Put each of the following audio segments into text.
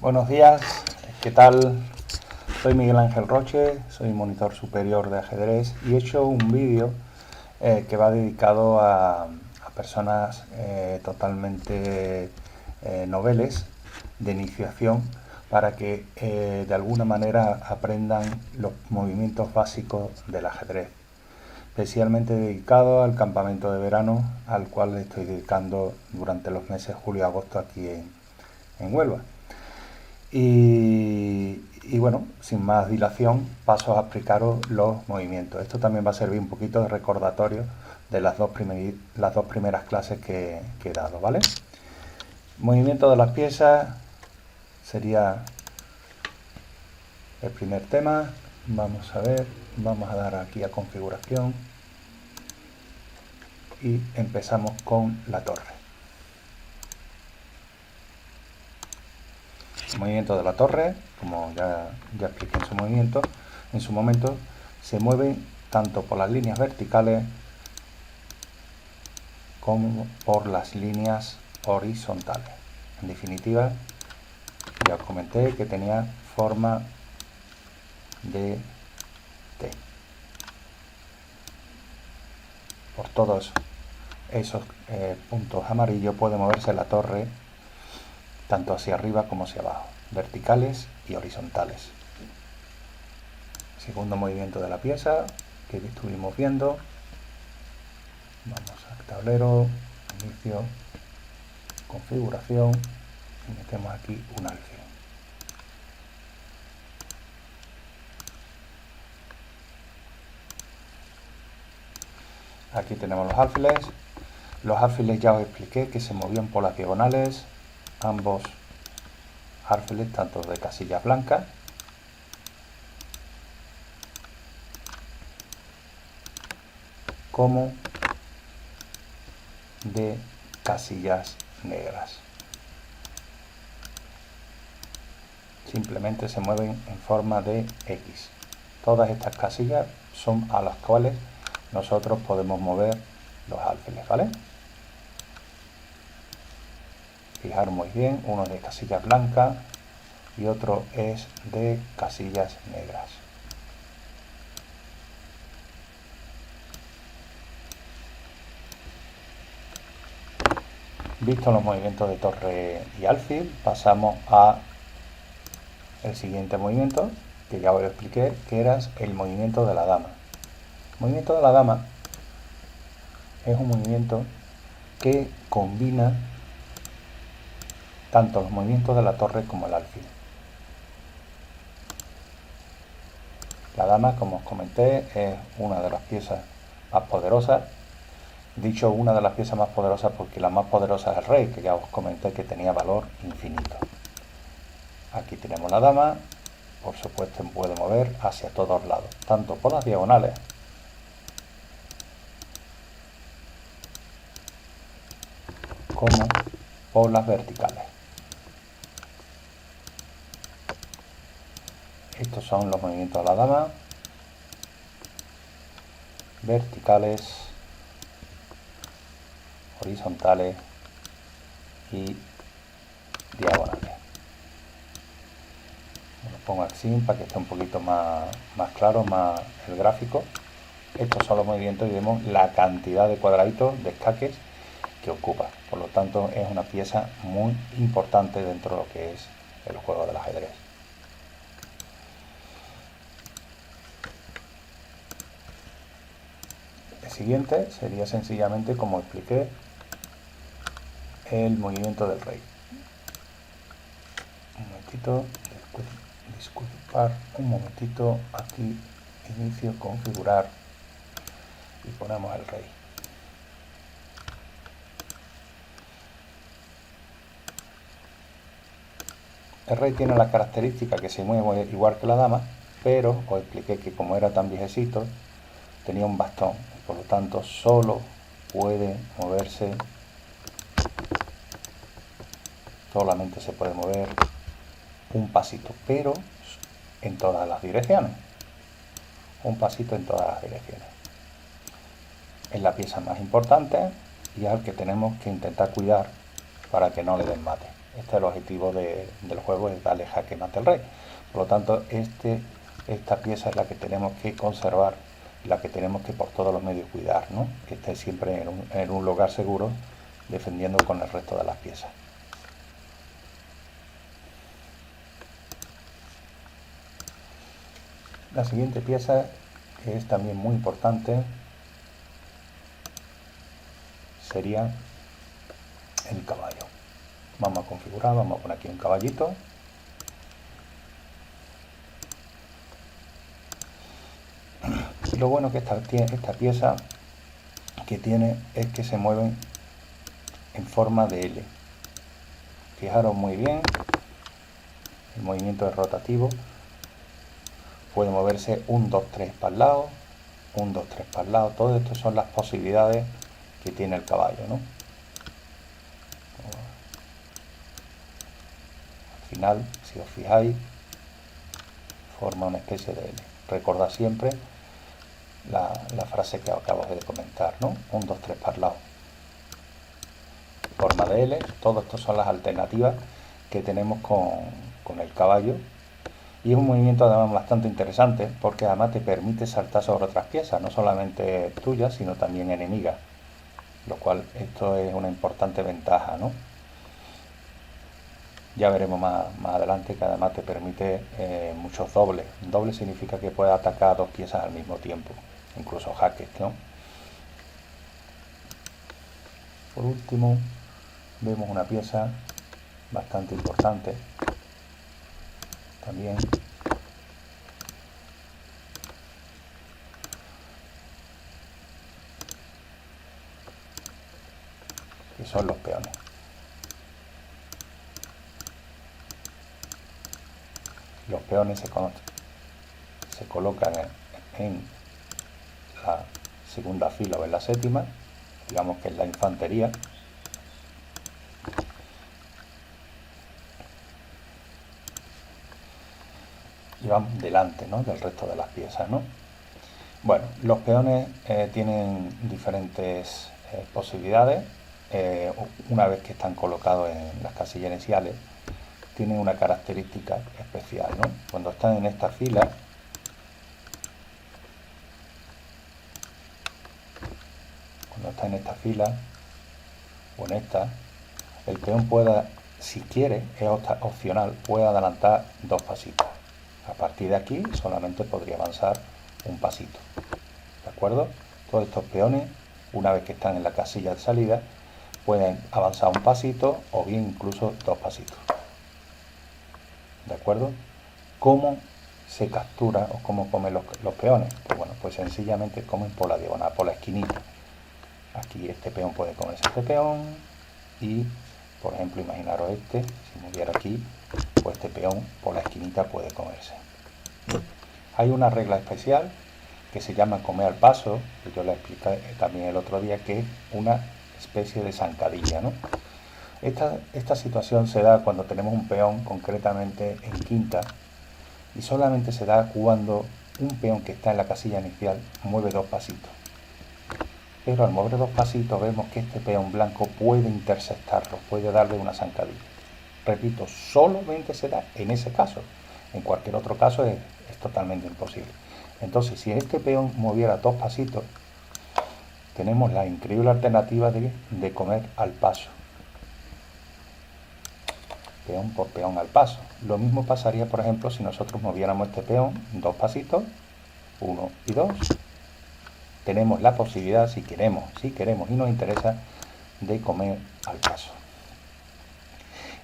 Buenos días, ¿qué tal? Soy Miguel Ángel Roche, soy monitor superior de ajedrez y he hecho un vídeo que va dedicado a personas totalmente noveles de iniciación para que de alguna manera aprendan los movimientos básicos del ajedrez, especialmente dedicado al campamento de verano al cual le estoy dedicando durante los meses julio y agosto aquí en Huelva. Y bueno, sin más dilación, paso a explicaros los movimientos. Esto también va a servir un poquito de recordatorio de las dos primeras clases que he dado, ¿vale? Movimiento de las piezas sería el primer tema. Vamos a ver, vamos a dar aquí a configuración y empezamos con la torre. El movimiento de la torre, como ya expliqué en su momento, se mueve tanto por las líneas verticales como por las líneas horizontales. En definitiva, ya os comenté que tenía forma de T. Por todos esos puntos amarillos puede moverse la torre tanto hacia arriba como hacia abajo, verticales y horizontales. Segundo movimiento de la pieza que estuvimos viendo. Vamos al tablero, inicio, configuración y metemos aquí un alfil. Aquí tenemos los alfiles. Los alfiles ya os expliqué que se movían por las diagonales. Ambos alfiles, tanto de casillas blancas como de casillas negras. Simplemente se mueven en forma de X. Todas estas casillas son a las cuales nosotros podemos mover los alfiles, ¿vale? Fijaros muy bien, uno es de casillas blancas y otro es de casillas negras. Visto los movimientos de torre y alfil, pasamos a el siguiente movimiento, que ya os lo expliqué, que era el movimiento de la dama. El movimiento de la dama es un movimiento que combina tanto los movimientos de la torre como el alfil. La dama, como os comenté, es una de las piezas más poderosas. Dicho una de las piezas más poderosas porque la más poderosa es el rey, que ya os comenté que tenía valor infinito. Aquí tenemos la dama, por supuesto puede mover hacia todos lados, tanto por las diagonales como por las verticales. Estos son los movimientos de la dama, verticales, horizontales y diagonales. Lo pongo así para que esté un poquito más claro, más el gráfico. Estos son los movimientos y vemos la cantidad de cuadraditos, de escaques que ocupa. Por lo tanto, es una pieza muy importante dentro de lo que es el juego del ajedrez. El siguiente sería sencillamente, como expliqué, el movimiento del rey. Un momentito, disculpar un momentito, aquí inicio, configurar y ponemos el rey. El rey tiene la característica que se mueve igual que la dama, pero os expliqué que como era tan viejecito, tenía un bastón, por lo tanto solo puede moverse, solamente se puede mover un pasito, pero en todas las direcciones. Un pasito en todas las direcciones. Es la pieza más importante y es al que tenemos que intentar cuidar para que no le den mate. este es el objetivo del juego, es darle jaque mate al rey. Por lo tanto, esta pieza es la que tenemos que conservar, la que tenemos que por todos los medios cuidar, ¿no? Que esté siempre en un lugar seguro, defendiendo con el resto de las piezas. La siguiente pieza, que es también muy importante, sería el caballo. Vamos a configurar, vamos a poner aquí un caballito. Y lo bueno que esta pieza que tiene es que se mueven en forma de L. Fijaros muy bien, el movimiento es rotativo. Puede moverse 1, 2, 3 para el lado, 1, 2, 3 para el lado. Todo esto son las posibilidades que tiene el caballo, ¿no? Al final, si os fijáis, forma una especie de L. Recordad siempre la frase que acabo de comentar, ¿no? 1, 2, 3 para el lado. Forma de L. Todo esto son las alternativas que tenemos con el caballo. Y es un movimiento además bastante interesante porque además te permite saltar sobre otras piezas, no solamente tuyas, sino también enemigas. Lo cual esto es una importante ventaja, ¿no? Ya veremos más adelante que además te permite muchos dobles. Doble significa que puedes atacar a dos piezas al mismo tiempo, incluso jaques, ¿no? Por último, vemos una pieza bastante importante también, que son los peones. Los peones se colocan en la segunda fila o en la séptima, digamos que es la infantería. Y van delante, ¿no?, del resto de las piezas, ¿no? Bueno, los peones tienen diferentes posibilidades. Una vez que están colocados en las casillas iniciales, tienen una característica especial, ¿no? Cuando están en esta fila, o en esta, el peón puede, si quiere, es opcional, puede adelantar 2 pasitos. A partir de aquí solamente podría avanzar un pasito, ¿de acuerdo? Todos estos peones, una vez que están en la casilla de salida, pueden avanzar un pasito o bien incluso 2 pasitos, ¿de acuerdo? ¿Cómo se captura o cómo comen los peones? Pues bueno, pues sencillamente comen por la diagonal, por la esquinita. Aquí este peón puede comerse este peón y, por ejemplo, imaginaros si moviera aquí, pues este peón por la esquinita puede comerse. Hay una regla especial que se llama comer al paso, que yo la expliqué también el otro día, que es una especie de zancadilla, ¿no? Esta situación se da cuando tenemos un peón concretamente en quinta, y solamente se da cuando un peón que está en la casilla inicial mueve 2 pasitos. Pero al mover 2 pasitos vemos que este peón blanco puede interceptarlo, puede darle una zancadilla. Repito, solamente se da en ese caso. En cualquier otro caso es totalmente imposible. Entonces, si este peón moviera 2 pasitos, tenemos la increíble alternativa de comer al paso. Peón por peón al paso. Lo mismo pasaría, por ejemplo, si nosotros moviéramos este peón 2 pasitos, 1 y 2. Tenemos la posibilidad, si queremos y nos interesa, de comer al paso.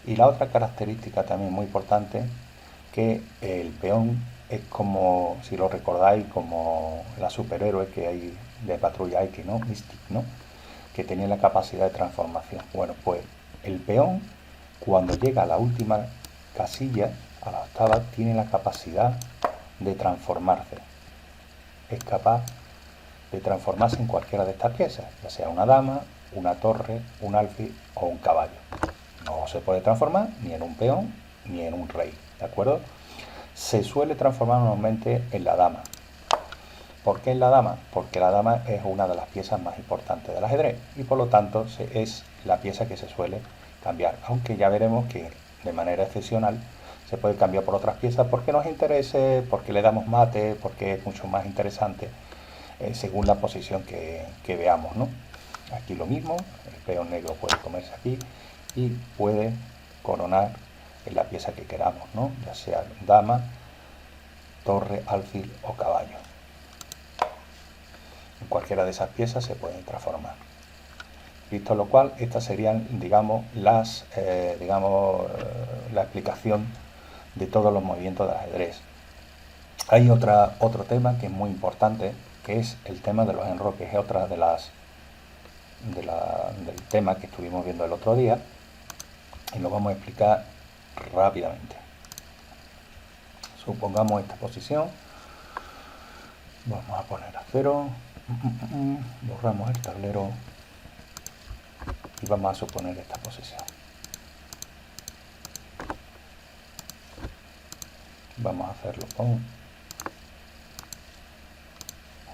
Y la otra característica también muy importante, que el peón es como, si lo recordáis, como la superhéroe que hay de Patrulla X, ¿no? Mystic, ¿no? Que tenía la capacidad de transformación. Bueno, pues el peón, cuando llega a la última casilla, a la octava, tiene la capacidad de transformarse. Es capaz de transformarse en cualquiera de estas piezas, ya sea una dama, una torre, un alfil o un caballo. No se puede transformar ni en un peón ni en un rey, ¿de acuerdo? Se suele transformar normalmente en la dama. ¿Por qué en la dama? Porque la dama es una de las piezas más importantes del ajedrez y por lo tanto es la pieza que se suele cambiar, aunque ya veremos que de manera excepcional se puede cambiar por otras piezas porque nos interese, porque le damos mate, porque es mucho más interesante según la posición que veamos, ¿no? Aquí lo mismo, el peón negro puede comerse aquí y puede coronar en la pieza que queramos, ¿no? Ya sea dama, torre, alfil o caballo. En cualquiera de esas piezas se pueden transformar. Visto lo cual, estas serían, digamos, la explicación de todos los movimientos del ajedrez. Hay otro tema que es muy importante, que es el tema de los enroques. Es otra de del tema que estuvimos viendo el otro día y lo vamos a explicar rápidamente. Supongamos esta posición, vamos a poner a 0, borramos el tablero y vamos a suponer esta posición. Vamos a hacerlo con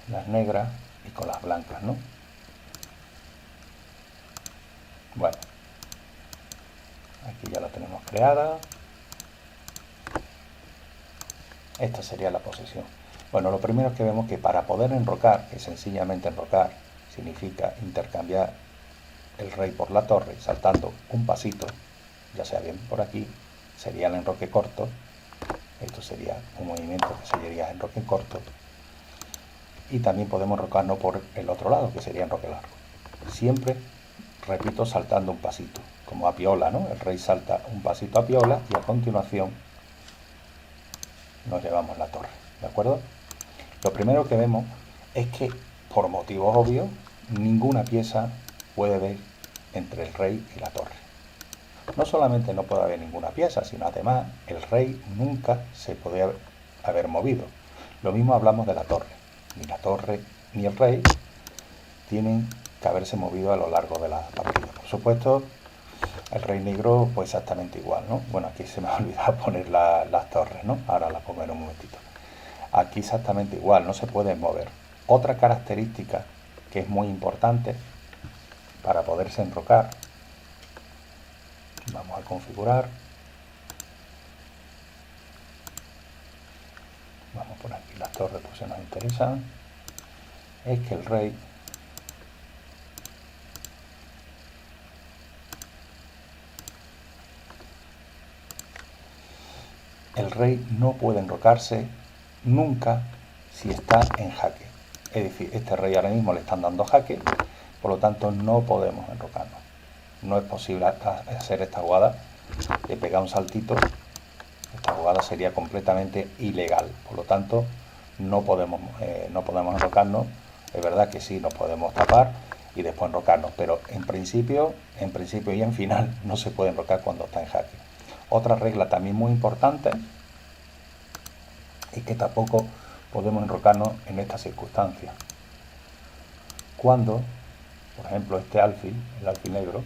las negras y con las blancas, ¿no? Bueno, aquí ya la tenemos creada. Esta sería la posición. Bueno, lo primero es que vemos que para poder enrocar, que sencillamente enrocar significa intercambiar el rey por la torre saltando un pasito, ya sea bien por aquí, sería el enroque corto. Esto sería un movimiento que sería enroque corto. Y también podemos enrocarnos por el otro lado, que sería enroque largo. Siempre, repito, saltando un pasito, como a piola, ¿no? El rey salta un pasito a piola y a continuación nos llevamos la torre, ¿de acuerdo? Lo primero que vemos es que, por motivos obvios, ninguna pieza puede ver entre el rey y la torre. No solamente no puede haber ninguna pieza, sino además el rey nunca se puede haber movido. Lo mismo hablamos de la torre. Ni la torre ni el rey tienen que haberse movido a lo largo de la partida. Por supuesto, el rey negro pues exactamente igual, ¿no? Bueno, aquí se me ha olvidado poner las torres, ¿no? Ahora las pongo en un momentito. Aquí exactamente igual, no se pueden mover. Otra característica que es muy importante para poderse enrocar, vamos a configurar, vamos a poner aquí las torres por si nos interesan, es que el rey no puede enrocarse nunca si está en jaque. Es decir, este rey ahora mismo le están dando jaque, por lo tanto no podemos enrocarnos. No es posible hacer esta jugada de pegar un saltito. Esta jugada sería completamente ilegal. Por lo tanto, no podemos enrocarnos. Es verdad que sí, nos podemos tapar y después enrocarnos, pero en principio y en final no se puede enrocar cuando está en jaque. Otra regla también muy importante es que tampoco podemos enrocarnos en estas circunstancias. Cuando, por ejemplo, el alfil negro,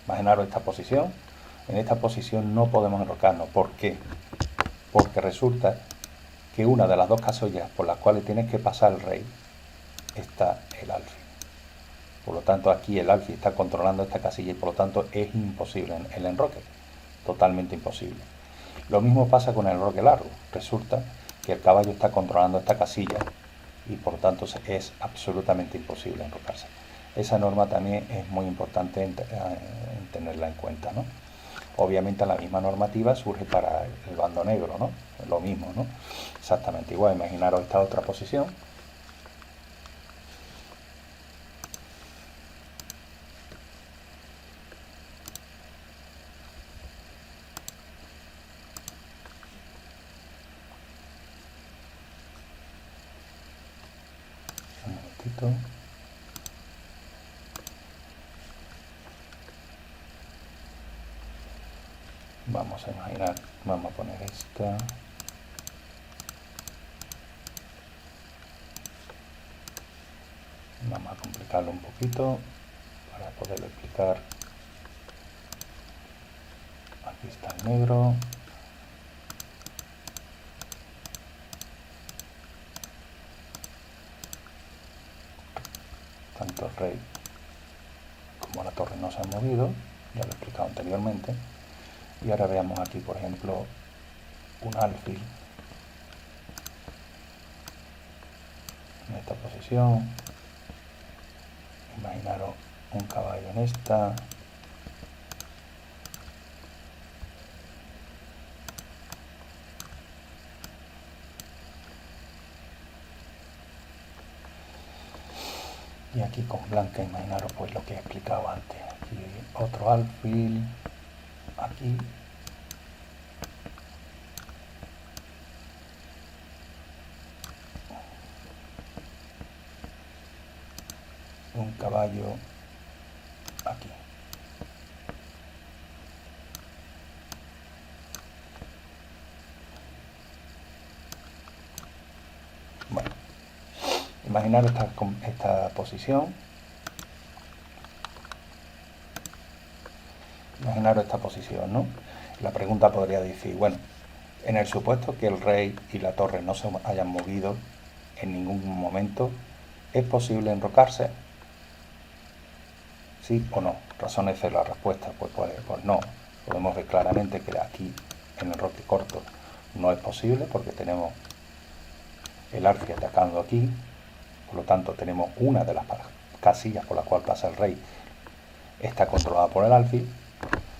imaginaros esta posición, en esta posición no podemos enrocarnos. ¿Por qué? Porque resulta que una de las dos casillas por las cuales tienes que pasar el rey está el alfil. Por lo tanto, aquí el alfil está controlando esta casilla y por lo tanto es imposible el enroque, totalmente imposible. Lo mismo pasa con el enroque largo. Resulta que el caballo está controlando esta casilla y por lo tanto es absolutamente imposible enrocarse. Esa norma también es muy importante en tenerla en cuenta, ¿no? Obviamente la misma normativa surge para el bando negro, ¿no? Lo mismo, ¿no? Exactamente igual. Imaginaros esta otra posición. Un momentito. Vamos a imaginar, vamos a poner esta. Vamos a complicarlo un poquito para poderlo explicar. Aquí está el negro. tanto el rey como la torre no se han movido, ya lo he explicado anteriormente. Y ahora veamos aquí, por ejemplo, un alfil en esta posición. Imaginaros un caballo en esta. Y aquí con blanca, imaginaros pues lo que he explicado antes. Aquí otro alfil, aquí. Un caballo aquí. Bueno, imaginaros esta posición. Imaginaros esta posición, ¿no? La pregunta podría decir, bueno, en el supuesto que el rey y la torre no se hayan movido en ningún momento, ¿es posible enrocarse? ¿Sí o no? Razones de la respuesta, pues no. Podemos ver claramente que aquí en el enroque corto no es posible porque tenemos el alfil atacando aquí, por lo tanto tenemos una de las casillas por la cual pasa el rey está controlada por el alfil.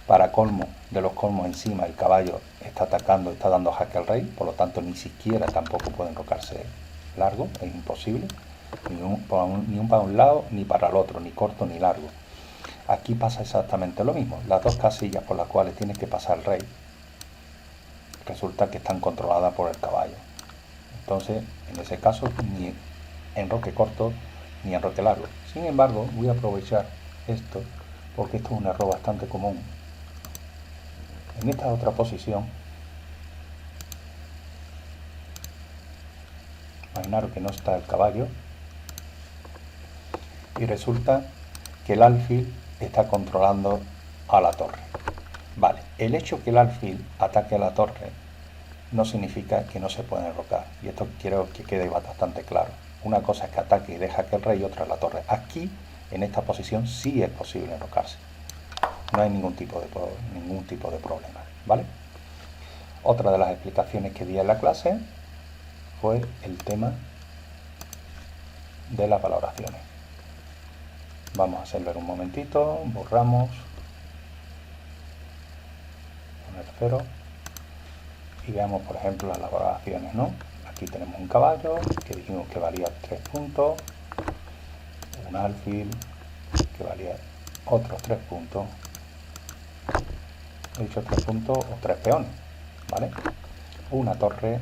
Para colmo de los colmos, encima el caballo está atacando, está dando jaque al rey, por lo tanto ni siquiera tampoco puede enrocarse largo, es imposible, ni para un lado ni para el otro, ni corto ni largo. Aquí pasa exactamente lo mismo, las dos casillas por las cuales tiene que pasar el rey resulta que están controladas por el caballo. Entonces, en ese caso, ni enroque corto ni enroque largo. Sin embargo, voy a aprovechar esto porque esto es un error bastante común. En esta otra posición, imaginaros que no está el caballo y resulta que el alfil está controlando a la torre. Vale, el hecho que el alfil ataque a la torre no significa que no se pueda enrocar, y esto quiero que quede bastante claro. Una cosa es que ataque y deja que el rey, y otra es la torre. Aquí, en esta posición, sí es posible enrocarse. No hay ningún tipo de problema, ¿vale? Otra de las explicaciones que di en la clase fue el tema de las valoraciones. Vamos a hacerlo en un momentito, borramos, poner 0 y veamos, por ejemplo, las valoraciones, ¿no? Aquí tenemos un caballo que dijimos que valía 3 puntos, un alfil que valía otros 3 puntos, he dicho 3 puntos o 3 peones, ¿vale? Una torre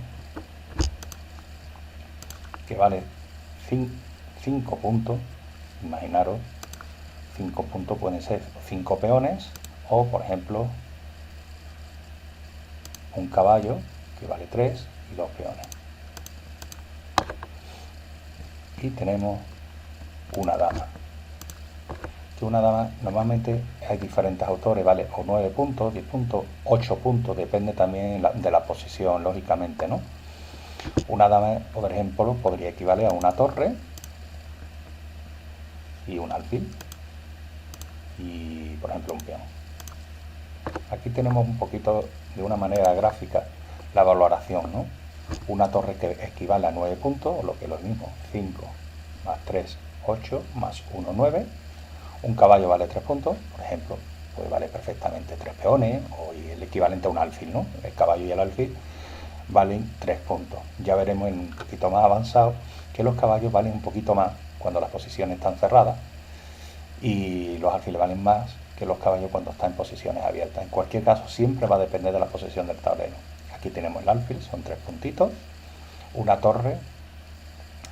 que vale 5 puntos, imaginaros, 5 puntos pueden ser 5 peones o, por ejemplo, un caballo que vale 3 y 2 peones. Y tenemos una dama. Que una dama, normalmente hay diferentes autores, vale o 9 puntos, 10 puntos, 8 puntos, depende también de la posición, lógicamente, ¿no? Una dama, por ejemplo, podría equivaler a una torre y un alfil y, por ejemplo, un peón. Aquí tenemos un poquito, de una manera gráfica, la valoración, ¿no? Una torre que equivale a 9 puntos, o lo que es lo mismo, 5 más 3, 8, más 1, 9. Un caballo vale 3 puntos, por ejemplo, pues vale perfectamente 3 peones, o el equivalente a un alfil, ¿no? El caballo y el alfil valen 3 puntos. Ya veremos en un poquito más avanzado que los caballos valen un poquito más cuando las posiciones están cerradas y los alfiles valen más que los caballos cuando están en posiciones abiertas. En cualquier caso, siempre va a depender de la posición del tablero. Aquí tenemos el alfil, son 3 puntitos. Una torre,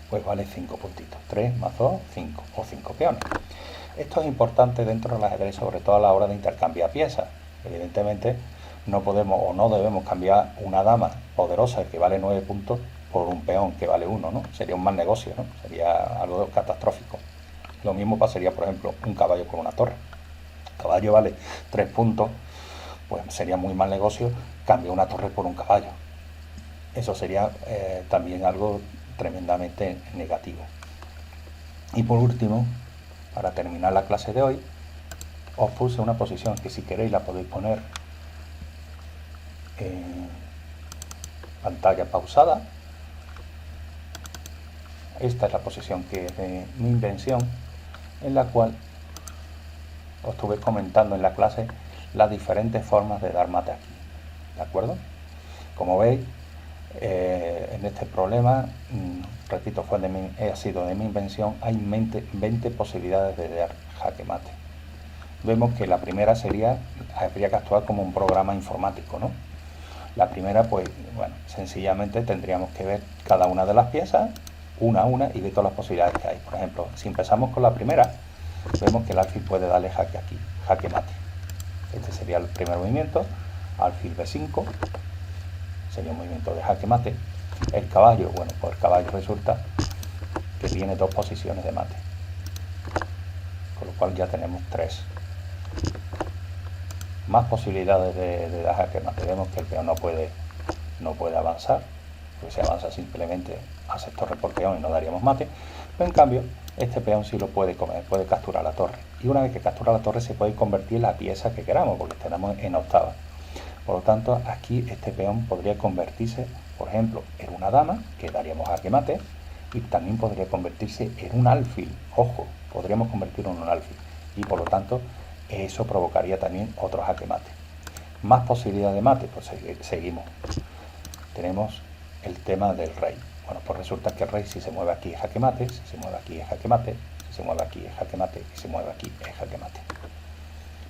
pues vale 5 puntitos. 3 más 2, 5 o 5 peones. Esto es importante dentro del ajedrez, sobre todo a la hora de intercambiar piezas. Evidentemente, no podemos o no debemos cambiar una dama poderosa que vale 9 puntos por un peón que vale 1, ¿no? Sería un mal negocio, ¿no? Sería algo catastrófico. Lo mismo pasaría, por ejemplo, un caballo con una torre. El caballo vale 3 puntos, pues sería muy mal negocio cambiar una torre por un caballo. Eso sería también algo tremendamente negativo. Y por último, para terminar la clase de hoy, os puse una posición que si queréis la podéis poner en pantalla pausada. Esta es la posición que es de mi invención, en la cual os estuve comentando en la clase las diferentes formas de dar mate aquí, ¿de acuerdo? Como veis, en este problema, repito, ha sido de mi invención, hay 20 posibilidades de dar jaque mate. Vemos que la primera habría que actuar como un programa informático, ¿no? La primera, pues, bueno, sencillamente tendríamos que ver cada una de las piezas, una a una, y ver todas las posibilidades que hay. Por ejemplo, si empezamos con la primera, vemos que el alfil puede darle jaque aquí, jaque mate. Este sería el primer movimiento, alfil B5, sería un movimiento de jaque mate. El caballo, bueno, pues el caballo resulta que tiene dos posiciones de mate, con lo cual ya tenemos 3. Más posibilidades de dar jaque mate. Vemos que el peón no puede avanzar, porque si avanza simplemente hace torre por peón y no daríamos mate, pero en cambio este peón sí lo puede comer, puede capturar la torre, y una vez que captura la torre se puede convertir en la pieza que queramos, porque tenemos en octava. Por lo tanto, aquí este peón podría convertirse, por ejemplo, en una dama, que daríamos jaque mate, y también podría convertirse en un alfil. Ojo, podríamos convertirlo en un alfil, y por lo tanto eso provocaría también otro jaque mate. Más posibilidad de mate, pues seguimos. Tenemos el tema del rey. Bueno, pues resulta que el rey, si se mueve aquí es jaque mate, si se mueve aquí es jaque mate, si se mueve aquí es jaque mate, y si se mueve aquí es jaque mate.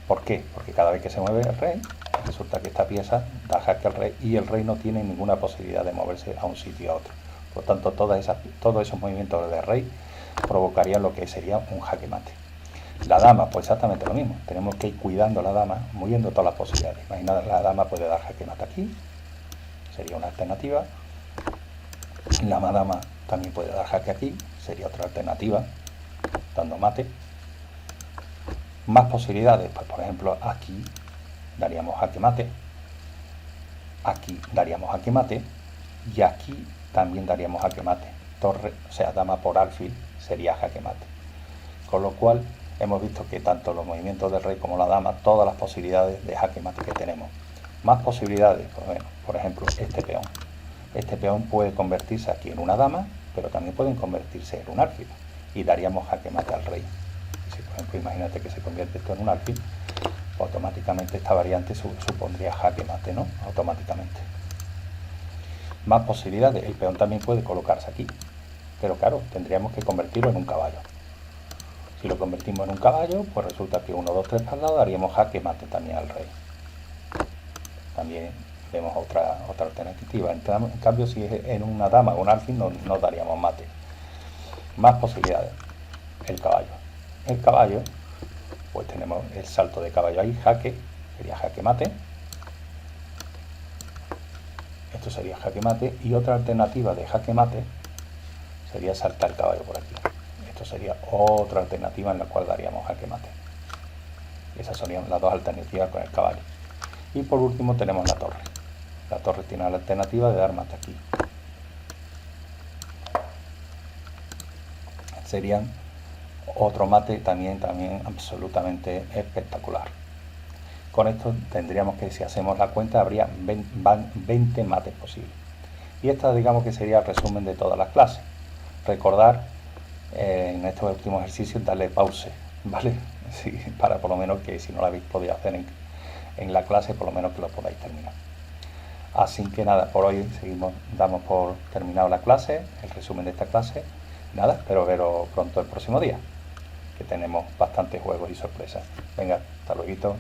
¿Por qué? Porque cada vez que se mueve el rey, resulta que esta pieza da jaque al rey, y el rey no tiene ninguna posibilidad de moverse a un sitio a otro. Por lo tanto, todos esos movimientos de rey provocarían lo que sería un jaque mate. La dama, pues exactamente lo mismo. Tenemos que ir cuidando a la dama, moviendo todas las posibilidades. Imaginad, la dama puede dar jaque mate aquí, sería una alternativa. La dama también puede dar jaque aquí, sería otra alternativa, dando mate. Más posibilidades, pues por ejemplo aquí daríamos jaque mate, aquí daríamos jaque mate, y aquí también daríamos jaque mate. Torre, o sea, dama por alfil sería jaque mate. Con lo cual hemos visto que tanto los movimientos del rey como la dama, todas las posibilidades de jaque mate que tenemos. Más posibilidades, pues bueno, por ejemplo, este peón. Este peón puede convertirse aquí en una dama, pero también pueden convertirse en un alfil, y daríamos jaque mate al rey. Si por ejemplo imagínate que se convierte esto en un alfil, pues automáticamente esta variante supondría jaque mate, ¿no? Automáticamente. Más posibilidades, el peón también puede colocarse aquí, pero claro, tendríamos que convertirlo en un caballo. Si lo convertimos en un caballo, pues resulta que 1, 2, 3 para el lado daríamos jaque mate también al rey. También vemos otra alternativa. En cambio, si es en una dama o un alfil, no daríamos mate. Más posibilidades. El caballo. El caballo, pues tenemos el salto de caballo ahí, jaque, sería jaque mate. Esto sería jaque mate, y otra alternativa de jaque mate sería saltar el caballo por aquí. Esto sería otra alternativa en la cual daríamos jaque mate. Esas serían las dos alternativas con el caballo. Y por último tenemos la torre. La torre tiene la alternativa de dar mate aquí. Serían otro mate también absolutamente espectacular. Con esto tendríamos que, si hacemos la cuenta, habría 20 mates posibles. Y esta, digamos que sería el resumen de todas las clases. Recordar en estos últimos ejercicios darle pause, ¿vale? Sí, para por lo menos que si no lo habéis podido hacer en la clase, por lo menos que lo podáis terminar. Así que nada, por hoy damos por terminado la clase, el resumen de esta clase. Nada, espero veros pronto el próximo día, que tenemos bastantes juegos y sorpresas. Venga, hasta luego.